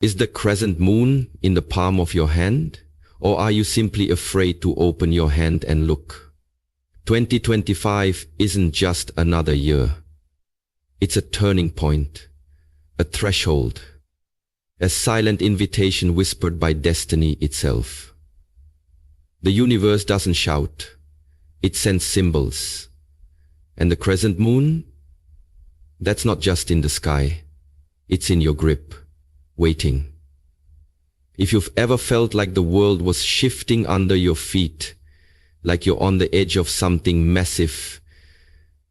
Is the crescent moon in the palm of your hand? Or are you simply afraid to open your hand and look? 2025 isn't just another year. It's a turning point, a threshold, a silent invitation whispered by destiny itself. The universe doesn't shout, it sends symbols. And the crescent moon? That's not just in the sky, it's in your grip, waiting. If you've ever felt like the world was shifting under your feet, like you're on the edge of something massive,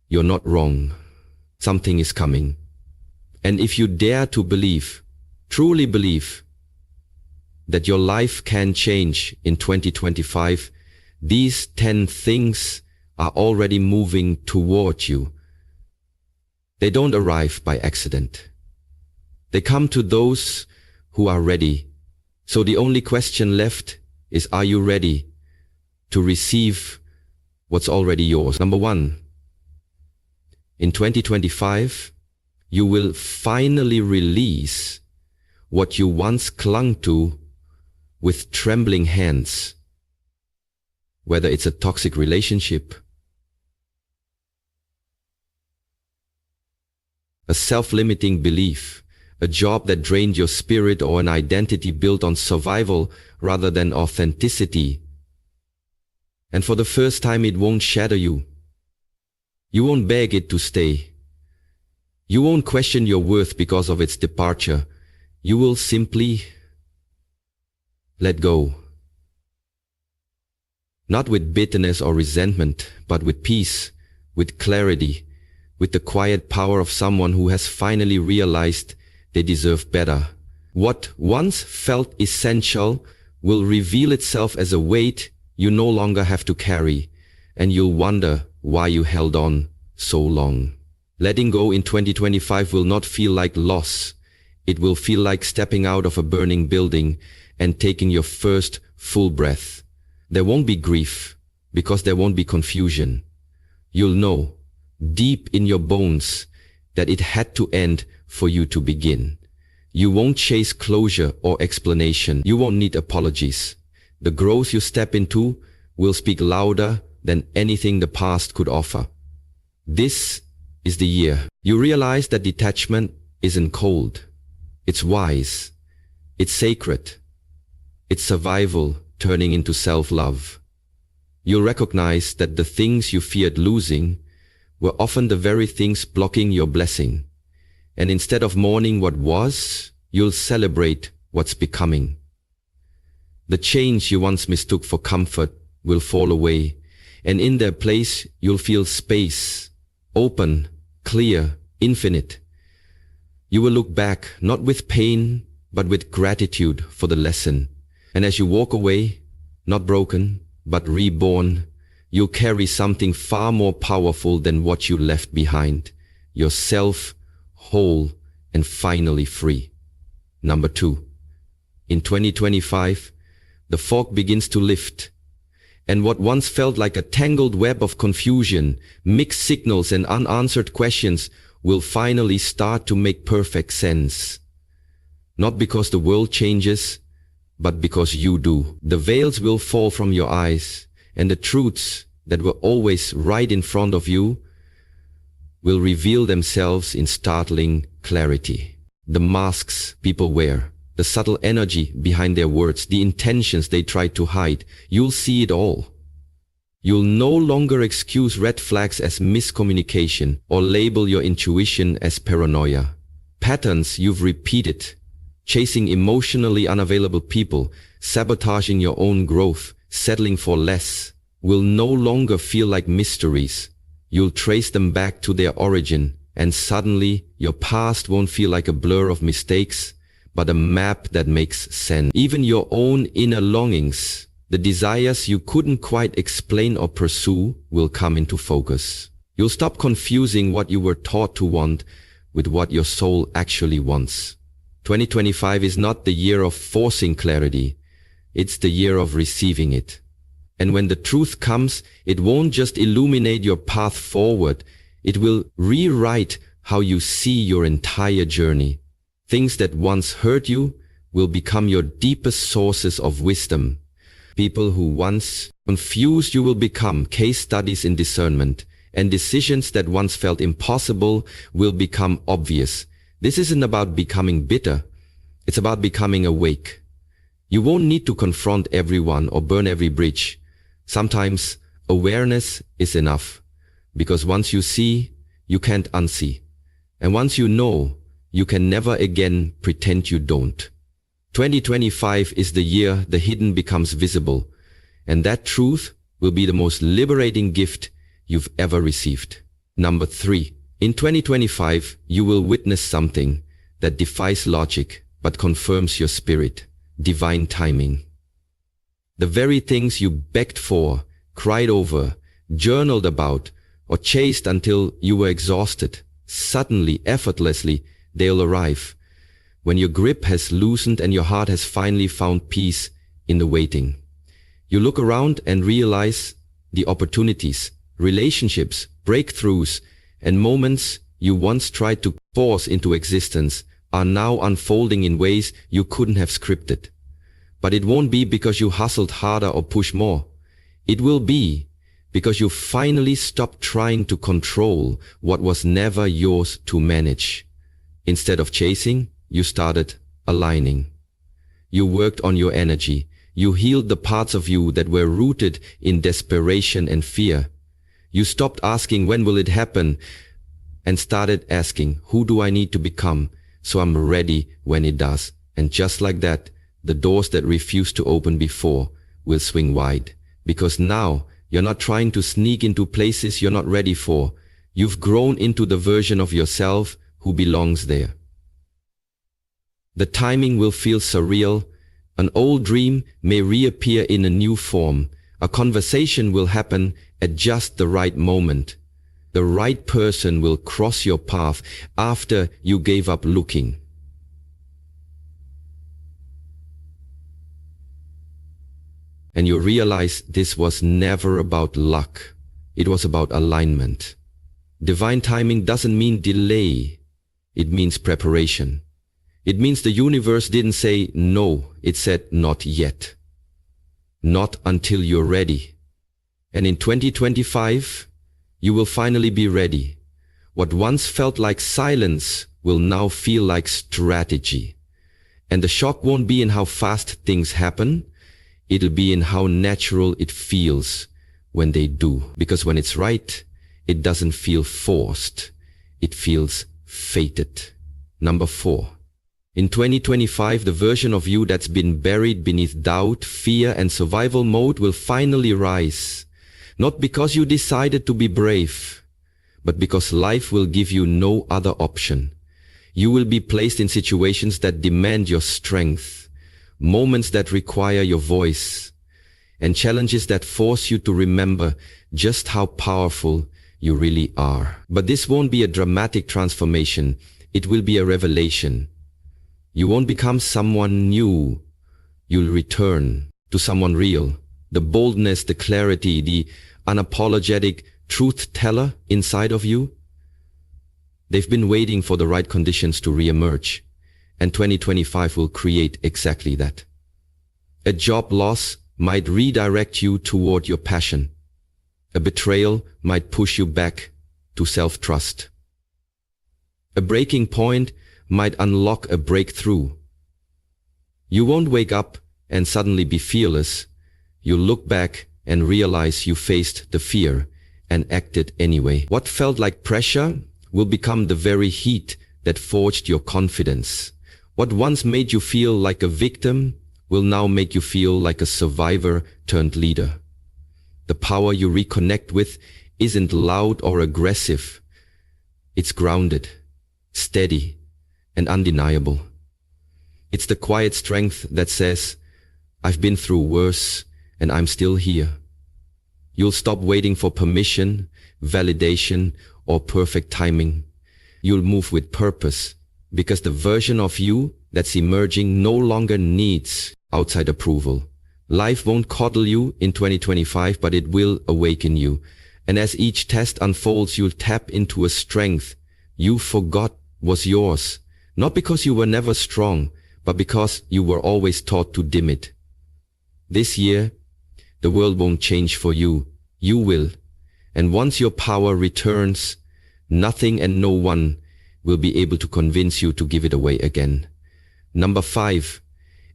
you're not wrong. Something is coming. And if you dare to believe, truly believe, that your life can change in 2025, these 10 things are already moving toward you. They don't arrive by accident. They come to those who are ready. So the only question left is, are you ready to receive what's already yours? Number 1, in 2025, you will finally release what you once clung to with trembling hands. Whether it's a toxic relationship, a self-limiting belief, a job that drained your spirit, or an identity built on survival rather than authenticity. And for the first time, it won't shatter you. You won't beg it to stay. You won't question your worth because of its departure. You will simply let go. Not with bitterness or resentment, but with peace, with clarity, with the quiet power of someone who has finally realized they deserve better. What once felt essential will reveal itself as a weight you no longer have to carry, and you'll wonder why you held on so long. Letting go in 2025 will not feel like loss. It will feel like stepping out of a burning building and taking your first full breath. There won't be grief, because there won't be confusion. You'll know, deep in your bones, that it had to end for you to begin. You won't chase closure or explanation. You won't need apologies. The growth you step into will speak louder than anything the past could offer. This is the year you realize that detachment isn't cold. It's wise. It's sacred. It's survival turning into self-love. You'll recognize that the things you feared losing were often the very things blocking your blessing. And instead of mourning what was, you'll celebrate what's becoming. The change you once mistook for comfort will fall away, and in their place you'll feel space, open, clear, infinite. You will look back not with pain, but with gratitude for the lesson. And as you walk away, not broken, but reborn, you'll carry something far more powerful than what you left behind. Yourself, whole, and finally free. Number 2, in 2025, the fog begins to lift, and what once felt like a tangled web of confusion, mixed signals, and unanswered questions will finally start to make perfect sense. Not because the world changes, but because you do. The veils will fall from your eyes, and the truths that were always right in front of you will reveal themselves in startling clarity. The masks people wear, the subtle energy behind their words, the intentions they try to hide, you'll see it all. You'll no longer excuse red flags as miscommunication or label your intuition as paranoia. Patterns you've repeated, chasing emotionally unavailable people, sabotaging your own growth, settling for less, will no longer feel like mysteries. You'll trace them back to their origin, and suddenly your past won't feel like a blur of mistakes, but a map that makes sense. Even your own inner longings, the desires you couldn't quite explain or pursue, will come into focus. You'll stop confusing what you were taught to want with what your soul actually wants. 2025 is not the year of forcing clarity. It's the year of receiving it. And when the truth comes, it won't just illuminate your path forward. It will rewrite how you see your entire journey. Things that once hurt you will become your deepest sources of wisdom. People who once confused you will become case studies in discernment, and decisions that once felt impossible will become obvious. This isn't about becoming bitter. It's about becoming awake. You won't need to confront everyone or burn every bridge. Sometimes awareness is enough, because once you see, you can't unsee. And once you know, you can never again pretend you don't. 2025 is the year the hidden becomes visible, and that truth will be the most liberating gift you've ever received. Number 3. In 2025, you will witness something that defies logic but confirms your spirit. Divine timing. The very things you begged for, cried over, journaled about, or chased until you were exhausted, suddenly, effortlessly, they'll arrive. When your grip has loosened and your heart has finally found peace in the waiting. You look around and realize the opportunities, relationships, breakthroughs, and moments you once tried to force into existence are now unfolding in ways you couldn't have scripted. But it won't be because you hustled harder or pushed more. It will be because you finally stopped trying to control what was never yours to manage. Instead of chasing, you started aligning. You worked on your energy. You healed the parts of you that were rooted in desperation and fear. You stopped asking when will it happen and started asking who do I need to become so I'm ready when it does. And just like that, the doors that refused to open before will swing wide. Because now you're not trying to sneak into places you're not ready for. You've grown into the version of yourself who belongs there. The timing will feel surreal. An old dream may reappear in a new form. A conversation will happen at just the right moment. The right person will cross your path after you gave up looking. And you realize this was never about luck. It was about alignment. Divine timing doesn't mean delay. It means preparation. It means the universe didn't say no, it said not yet. Not until you're ready. And in 2025, you will finally be ready. What once felt like silence will now feel like strategy. And the shock won't be in how fast things happen. It'll be in how natural it feels when they do. Because when it's right, it doesn't feel forced. It feels fated. Number 4. In 2025, the version of you that's been buried beneath doubt, fear, and survival mode will finally rise. Not because you decided to be brave, but because life will give you no other option. You will be placed in situations that demand your strength, moments that require your voice, and challenges that force you to remember just how powerful you really are. But this won't be a dramatic transformation. It will be a revelation. You won't become someone new. You'll return to someone real. The boldness, the clarity, the unapologetic truth teller inside of you. They've been waiting for the right conditions to re-emerge, and 2025 will create exactly that. A job loss might redirect you toward your passion. A betrayal might push you back to self-trust. A breaking point might unlock a breakthrough. You won't wake up and suddenly be fearless. You'll look back and realize you faced the fear and acted anyway. What felt like pressure will become the very heat that forged your confidence. What once made you feel like a victim will now make you feel like a survivor turned leader. The power you reconnect with isn't loud or aggressive. It's grounded, steady, and undeniable. It's the quiet strength that says, I've been through worse and I'm still here. You'll stop waiting for permission, validation, or perfect timing. You'll move with purpose, because the version of you that's emerging no longer needs outside approval. Life won't coddle you in 2025, but it will awaken you. And as each test unfolds, you'll tap into a strength you forgot was yours. Not because you were never strong, but because you were always taught to dim it. This year, the world won't change for you. You will. And once your power returns, nothing and no one will be able to convince you to give it away again. Number 5.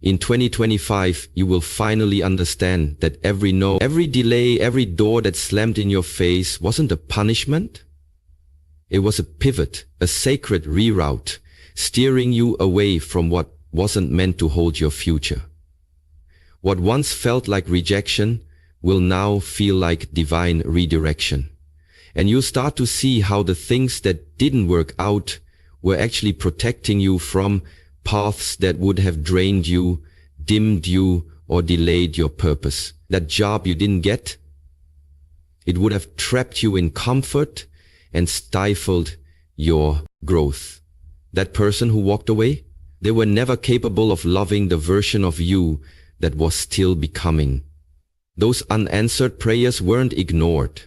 In 2025, you will finally understand that every no, every delay, every door that slammed in your face wasn't a punishment. It was a pivot, a sacred reroute, steering you away from what wasn't meant to hold your future. What once felt like rejection will now feel like divine redirection. And you'll start to see how the things that didn't work out were actually protecting you from paths that would have drained you, dimmed you, or delayed your purpose. That job you didn't get, it would have trapped you in comfort and stifled your growth. That person who walked away, they were never capable of loving the version of you that was still becoming. Those unanswered prayers weren't ignored.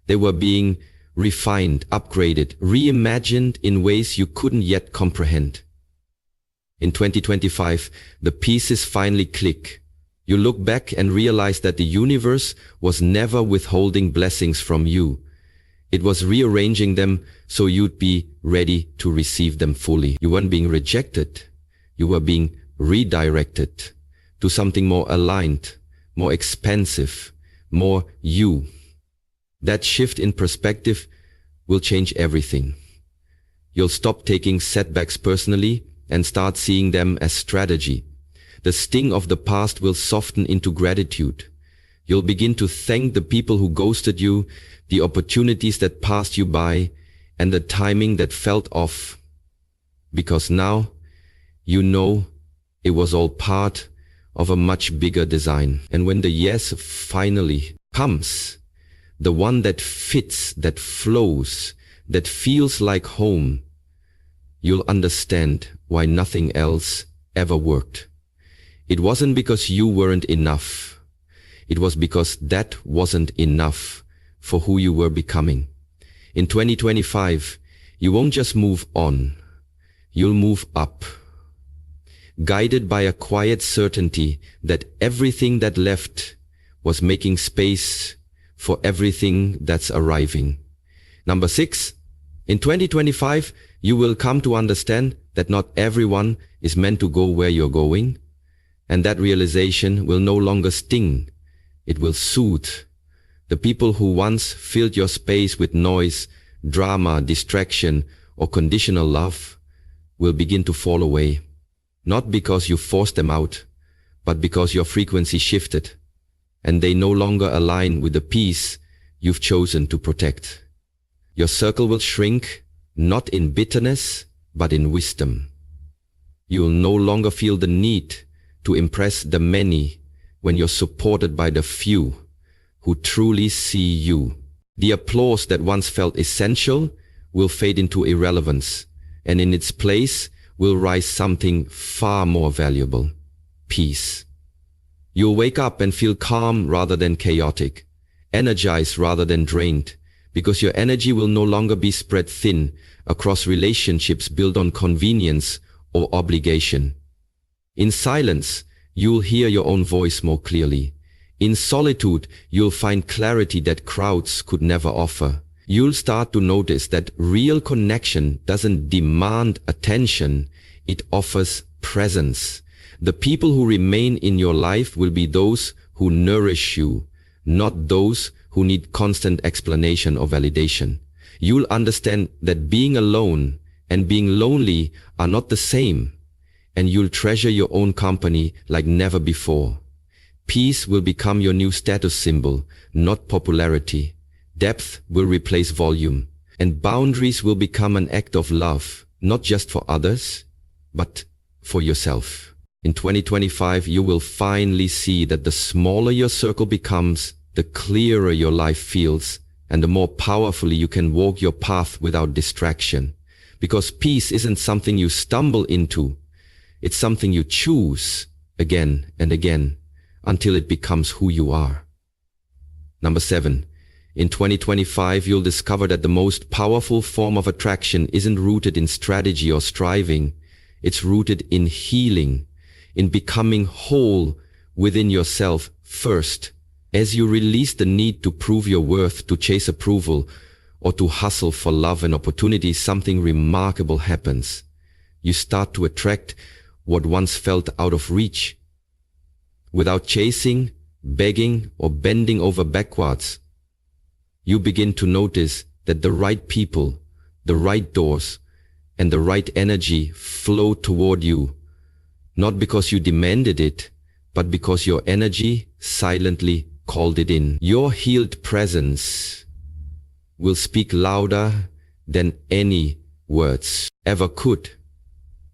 They were being refined, upgraded, reimagined in ways you couldn't yet comprehend. In 2025, the pieces finally click. You look back and realize that the universe was never withholding blessings from you. It was rearranging them so you'd be ready to receive them fully. You weren't being rejected. You were being redirected to something more aligned, more expansive, more you. That shift in perspective will change everything. You'll stop taking setbacks personally and start seeing them as strategy. The sting of the past will soften into gratitude. You'll begin to thank the people who ghosted you, the opportunities that passed you by, and the timing that felt off. Because now, you know it was all part of a much bigger design. And when the yes finally comes, the one that fits, that flows, that feels like home, you'll understand why nothing else ever worked. It wasn't because you weren't enough. It was because that wasn't enough for who you were becoming. In 2025, you won't just move on. You'll move up, guided by a quiet certainty that everything that left was making space for everything that's arriving. Number 6, in 2025, you will come to understand that not everyone is meant to go where you're going, and that realization will no longer sting. It will soothe. The people who once filled your space with noise, drama, distraction, or conditional love will begin to fall away. Not because you forced them out, but because your frequency shifted, and they no longer align with the peace you've chosen to protect. Your circle will shrink, not in bitterness, but in wisdom. You'll no longer feel the need to impress the many when you're supported by the few who truly see you. The applause that once felt essential will fade into irrelevance, and in its place will rise something far more valuable: peace. You'll wake up and feel calm rather than chaotic, energized rather than drained, because your energy will no longer be spread thin across relationships built on convenience or obligation. In silence, you'll hear your own voice more clearly. In solitude, you'll find clarity that crowds could never offer. You'll start to notice that real connection doesn't demand attention, it offers presence. The people who remain in your life will be those who nourish you, not those who need constant explanation or validation. You'll understand that being alone and being lonely are not the same, and you'll treasure your own company like never before. Peace will become your new status symbol, not popularity. Depth will replace volume, and boundaries will become an act of love, not just for others, but for yourself. In 2025, you will finally see that the smaller your circle becomes, the clearer your life feels, and the more powerfully you can walk your path without distraction. Because peace isn't something you stumble into, it's something you choose again and again until it becomes who you are. Number 7. In 2025, you'll discover that the most powerful form of attraction isn't rooted in strategy or striving. It's rooted in healing, in becoming whole within yourself first. As you release the need to prove your worth, to chase approval, or to hustle for love and opportunity, something remarkable happens. You start to attract what once felt out of reach. Without chasing, begging, or bending over backwards, you begin to notice that the right people, the right doors, and the right energy flow toward you, not because you demanded it, but because your energy silently called it in. Your healed presence will speak louder than any words ever could.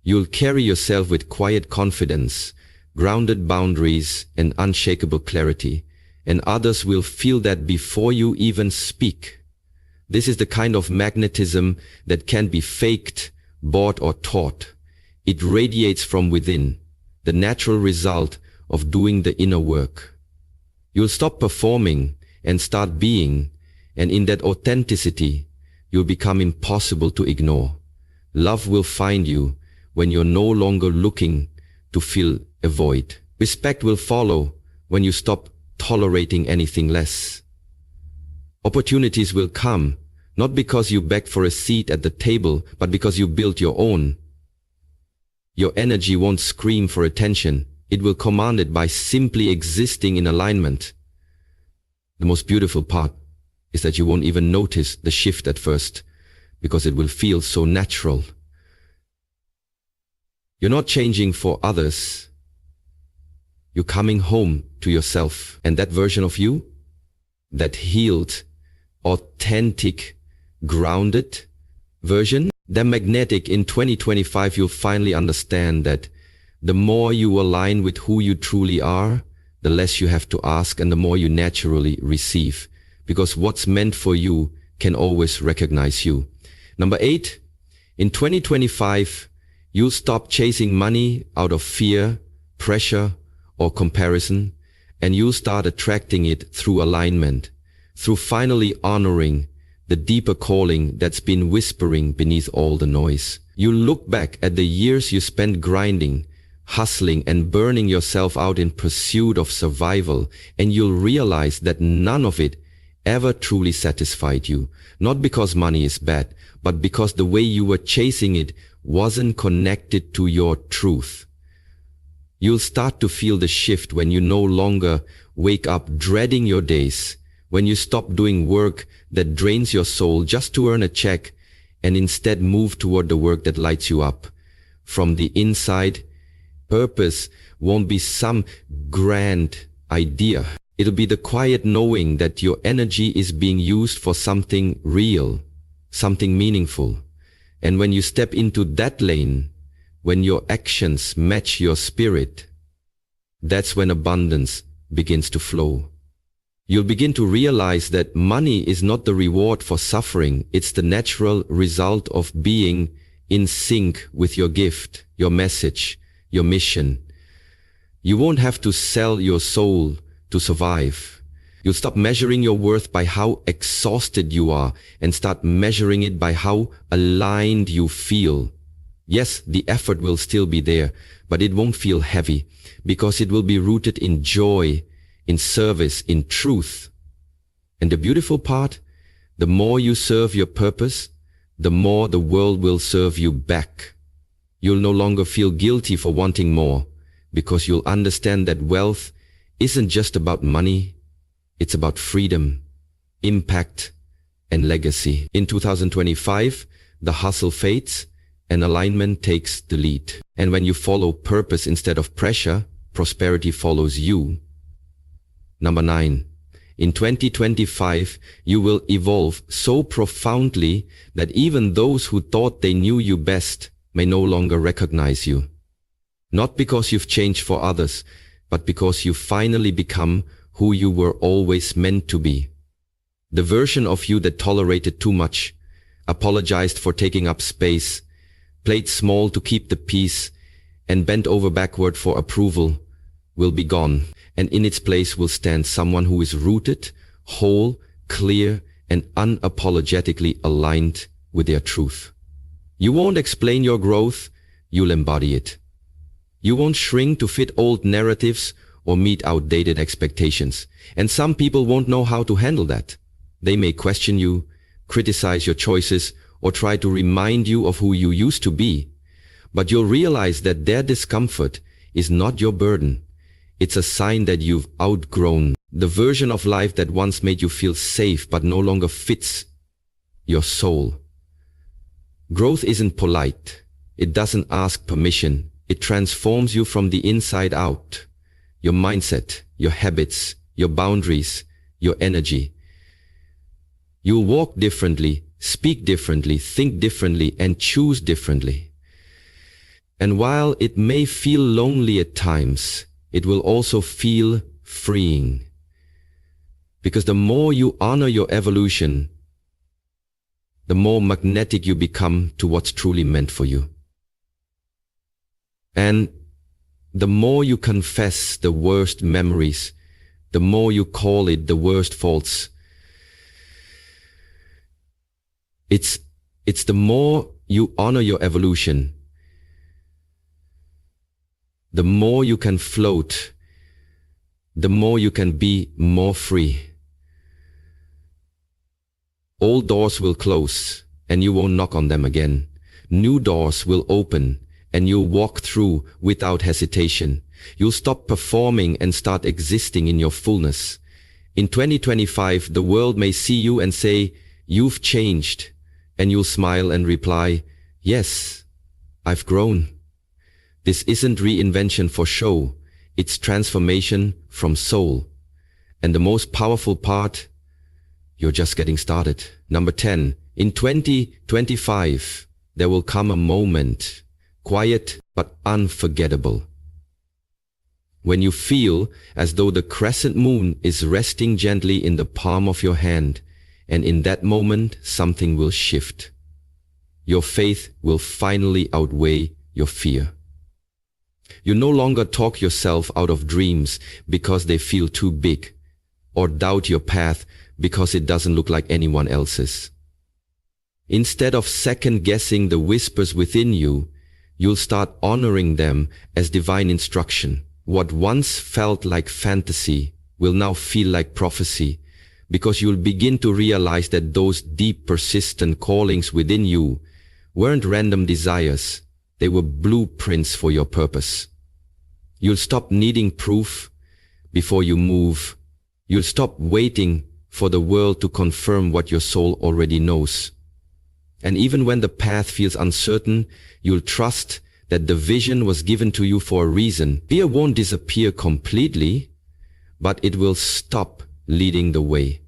You'll carry yourself with quiet confidence, grounded boundaries, and unshakable clarity, and others will feel that before you even speak. This is the kind of magnetism that can't be faked, bought, or taught. It radiates from within, the natural result of doing the inner work. You'll stop performing and start being, and in that authenticity, you'll become impossible to ignore. Love will find you when you're no longer looking to fill a void. Respect will follow when you stop tolerating anything less. Opportunities will come, not because you begged for a seat at the table, but because you built your own. Your energy won't scream for attention. It will command it by simply existing in alignment. The most beautiful part is that you won't even notice the shift at first, because it will feel so natural. You're not changing for others. You're coming home to yourself. And that version of you, that healed, authentic, grounded version, that magnetic, in 2025 you'll finally understand that the more you align with who you truly are, the less you have to ask and the more you naturally receive. Because what's meant for you can always recognize you. Number 8, in 2025, you'll stop chasing money out of fear, pressure, or comparison, and you'll start attracting it through alignment, through finally honoring the deeper calling that's been whispering beneath all the noise. You'll look back at the years you spent grinding, hustling, and burning yourself out in pursuit of survival, and you'll realize that none of it ever truly satisfied you. Not because money is bad, but because the way you were chasing it wasn't connected to your truth. You'll start to feel the shift when you no longer wake up dreading your days, when you stop doing work that drains your soul just to earn a check and instead move toward the work that lights you up. From the inside, purpose won't be some grand idea. It'll be the quiet knowing that your energy is being used for something real, something meaningful. And when you step into that lane, when your actions match your spirit, that's when abundance begins to flow. You'll begin to realize that money is not the reward for suffering. It's the natural result of being in sync with your gift, your message, your mission. You won't have to sell your soul to survive. You'll stop measuring your worth by how exhausted you are and start measuring it by how aligned you feel. Yes, the effort will still be there, but it won't feel heavy because it will be rooted in joy, in service, in truth. And the beautiful part, the more you serve your purpose, the more the world will serve you back. You'll no longer feel guilty for wanting more because you'll understand that wealth isn't just about money. It's about freedom, impact, and legacy. In 2025, the hustle fades and alignment takes the lead. And when you follow purpose instead of pressure, prosperity follows you. Number 9. In 2025, you will evolve so profoundly that even those who thought they knew you best may no longer recognize you. Not because you've changed for others, but because you finally become who you were always meant to be. The version of you that tolerated too much, apologized for taking up space, played small to keep the peace, and bent over backward for approval will be gone, and in its place will stand someone who is rooted, whole, clear, and unapologetically aligned with their truth. You won't explain your growth you'll embody it. You won't shrink to fit old narratives or meet outdated expectations. And some people won't know how to handle that. They may question you, criticize your choices, or try to remind you of who you used to be. But you'll realize that their discomfort is not your burden. It's a sign that you've outgrown the version of life that once made you feel safe but no longer fits your soul. Growth isn't polite. It doesn't ask permission. It transforms you from the inside out. Your mindset, your habits, your boundaries, your energy. You'll walk differently, speak differently, think differently, and choose differently. And while it may feel lonely at times, it will also feel freeing. Because the more you honor your evolution, the more magnetic you become to what's truly meant for you. And the more you confess the worst memories, the more you call it the worst faults. It's the more you honor your evolution, the more you can float, the more you can be more free. Old doors will close, and you won't knock on them again. New doors will open, and you'll walk through without hesitation. You'll stop performing and start existing in your fullness. In 2025, the world may see you and say, "You've changed," and you'll smile and reply, "Yes, I've grown." This isn't reinvention for show. It's transformation from soul. And the most powerful part, you're just getting started. Number 10, in 2025, there will come a moment, quiet but unforgettable, when you feel as though the crescent moon is resting gently in the palm of your hand, and in that moment, something will shift. Your faith will finally outweigh your fear. You no longer talk yourself out of dreams because they feel too big, or doubt your path because it doesn't look like anyone else's. Instead of second-guessing the whispers within you, you'll start honoring them as divine instruction. What once felt like fantasy will now feel like prophecy, because you'll begin to realize that those deep, persistent callings within you weren't random desires. They were blueprints for your purpose. You'll stop needing proof before you move. You'll stop waiting for the world to confirm what your soul already knows. And even when the path feels uncertain, you'll trust that the vision was given to you for a reason. Fear won't disappear completely, but it will stop leading the way.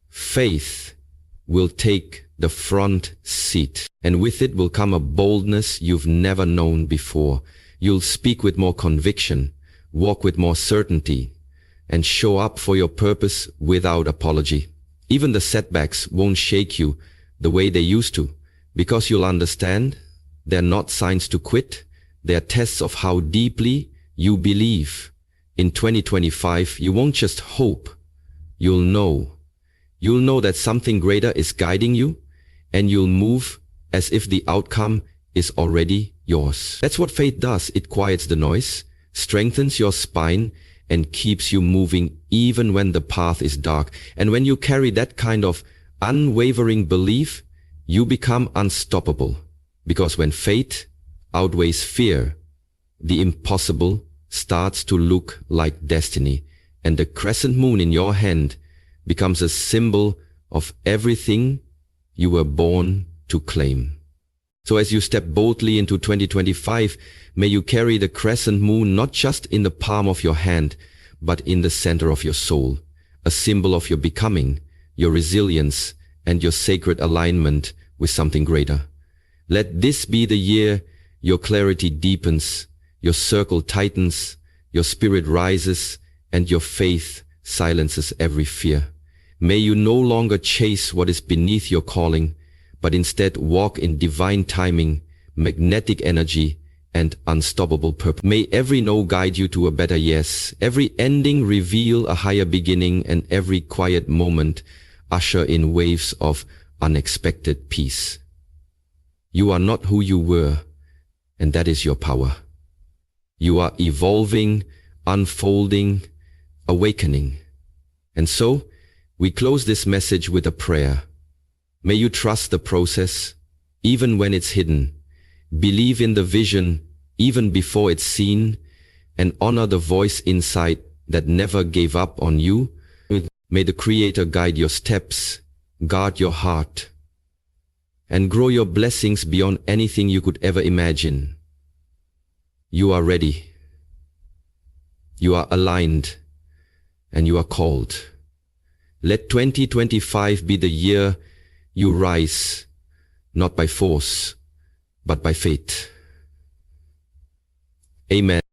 Faith will take the front seat, and with it will come a boldness you've never known before. You'll speak with more conviction, walk with more certainty, and show up for your purpose without apology. Even the setbacks won't shake you the way they used to, because you'll understand they're not signs to quit, they're tests of how deeply you believe. In 2025, you won't just hope, you'll know. You'll know that something greater is guiding you, and you'll move as if the outcome is already yours. That's what faith does. It quiets the noise, strengthens your spine, and keeps you moving even when the path is dark. And when you carry that kind of unwavering belief, you become unstoppable. Because when faith outweighs fear, the impossible starts to look like destiny, and the crescent moon in your hand becomes a symbol of everything you were born to claim. So as you step boldly into 2025, may you carry the crescent moon not just in the palm of your hand, but in the center of your soul, a symbol of your becoming, your resilience, and your sacred alignment with something greater. Let this be the year your clarity deepens, your circle tightens, your spirit rises, and your faith silences every fear. May you no longer chase what is beneath your calling, but instead walk in divine timing, magnetic energy, and unstoppable purpose. May every no guide you to a better yes, every ending reveal a higher beginning, and every quiet moment usher in waves of unexpected peace. You are not who you were. and that is your power. You are evolving, unfolding, awakening. And so, we close this message with a prayer. May you trust the process, even when it's hidden. Believe in the vision, even before it's seen, and honor the voice inside that never gave up on you. May the Creator guide your steps, guard your heart, and grow your blessings beyond anything you could ever imagine. You are ready. You are aligned, and you are called. Let 2025 be the year you rise, not by force, but by faith. Amen.